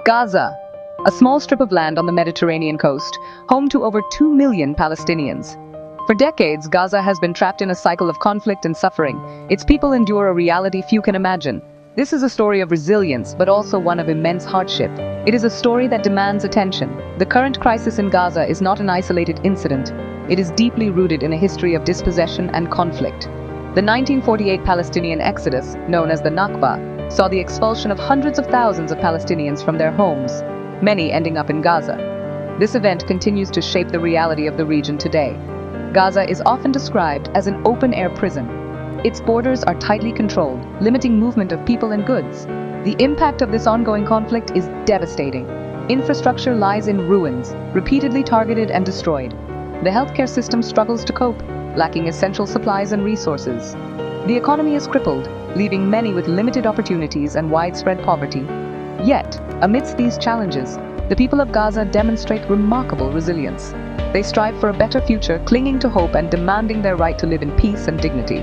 Gaza, a small strip of land on the Mediterranean coast, home to over 2 million Palestinians. For decades, Gaza has been trapped in a cycle of conflict and suffering. Its people endure a reality few can imagine. This is a story of resilience, but also one of immense hardship. It is a story that demands attention. The current crisis in Gaza is not an isolated incident. It is deeply rooted in a history of dispossession and conflict. The 1948 Palestinian exodus, known as the Nakba, saw the expulsion of hundreds of thousands of Palestinians from their homes, many ending up in Gaza. This event continues to shape the reality of the region today. Gaza is often described as an open-air prison. Its borders are tightly controlled, limiting movement of people and goods. The impact of this ongoing conflict is devastating. Infrastructure lies in ruins, repeatedly targeted and destroyed. The healthcare system struggles to cope, lacking essential supplies and resources. The economy is crippled, leaving many with limited opportunities and widespread poverty. Yet, amidst these challenges, the people of Gaza demonstrate remarkable resilience. They strive for a better future, clinging to hope and demanding their right to live in peace and dignity.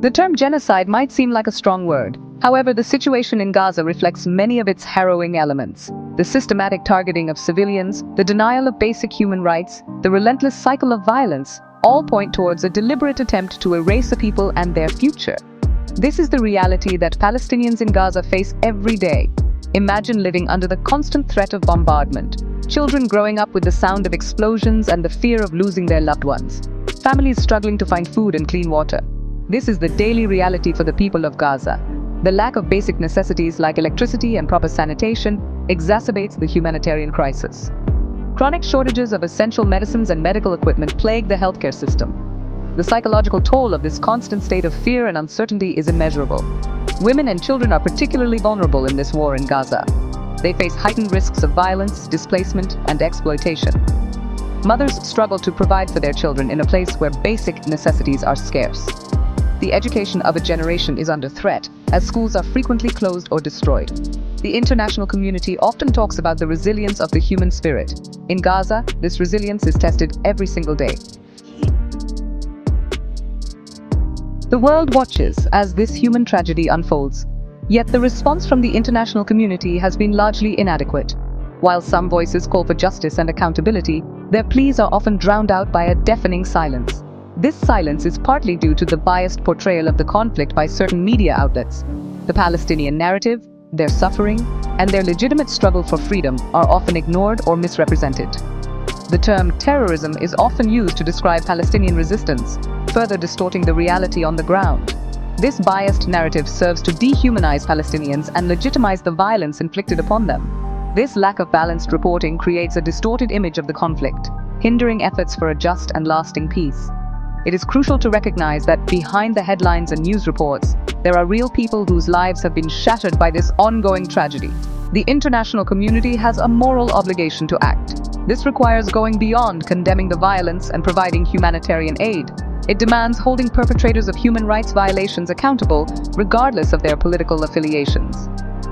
The term genocide might seem like a strong word. However, the situation in Gaza reflects many of its harrowing elements. The systematic targeting of civilians, the denial of basic human rights, the relentless cycle of violence, all point towards a deliberate attempt to erase a people and their future. This is the reality that Palestinians in Gaza face every day. Imagine living under the constant threat of bombardment, children growing up with the sound of explosions and the fear of losing their loved ones, families struggling to find food and clean water. This is the daily reality for the people of Gaza. The lack of basic necessities like electricity and proper sanitation exacerbates the humanitarian crisis. Chronic shortages of essential medicines and medical equipment plague the healthcare system. The psychological toll of this constant state of fear and uncertainty is immeasurable. Women and children are particularly vulnerable in this war in Gaza. They face heightened risks of violence, displacement, and exploitation. Mothers struggle to provide for their children in a place where basic necessities are scarce. The education of a generation is under threat, as schools are frequently closed or destroyed. The international community often talks about the resilience of the human spirit. In Gaza, this resilience is tested every single day. The world watches as this human tragedy unfolds. Yet the response from the international community has been largely inadequate. While some voices call for justice and accountability, their pleas are often drowned out by a deafening silence. This silence is partly due to the biased portrayal of the conflict by certain media outlets. The Palestinian narrative, their suffering, and their legitimate struggle for freedom are often ignored or misrepresented. The term terrorism is often used to describe Palestinian resistance, further distorting the reality on the ground. This biased narrative serves to dehumanize Palestinians and legitimize the violence inflicted upon them. This lack of balanced reporting creates a distorted image of the conflict, hindering efforts for a just and lasting peace. It is crucial to recognize that behind the headlines and news reports, there are real people whose lives have been shattered by this ongoing tragedy. The international community has a moral obligation to act. This requires going beyond condemning the violence and providing humanitarian aid. It demands holding perpetrators of human rights violations accountable, regardless of their political affiliations.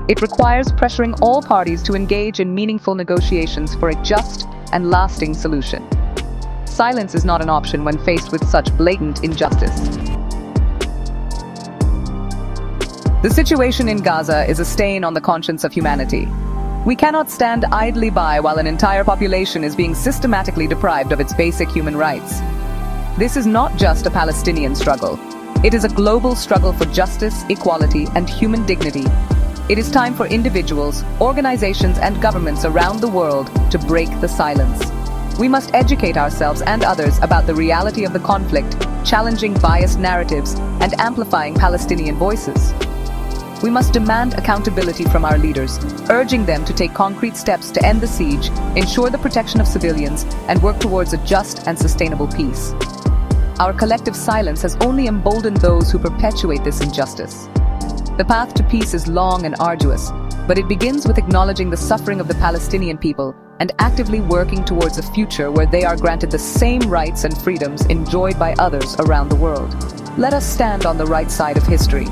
It requires pressuring all parties to engage in meaningful negotiations for a just and lasting solution. Silence is not an option when faced with such blatant injustice. The situation in Gaza is a stain on the conscience of humanity. We cannot stand idly by while an entire population is being systematically deprived of its basic human rights. This is not just a Palestinian struggle. It is a global struggle for justice, equality, and human dignity. It is time for individuals, organizations, and governments around the world to break the silence. We must educate ourselves and others about the reality of the conflict, challenging biased narratives, and amplifying Palestinian voices. We must demand accountability from our leaders, urging them to take concrete steps to end the siege, ensure the protection of civilians, and work towards a just and sustainable peace. Our collective silence has only emboldened those who perpetuate this injustice. The path to peace is long and arduous, but it begins with acknowledging the suffering of the Palestinian people and actively working towards a future where they are granted the same rights and freedoms enjoyed by others around the world. Let us stand on the right side of history.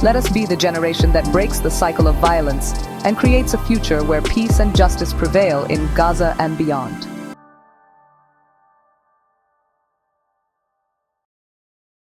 Let us be the generation that breaks the cycle of violence and creates a future where peace and justice prevail in Gaza and beyond.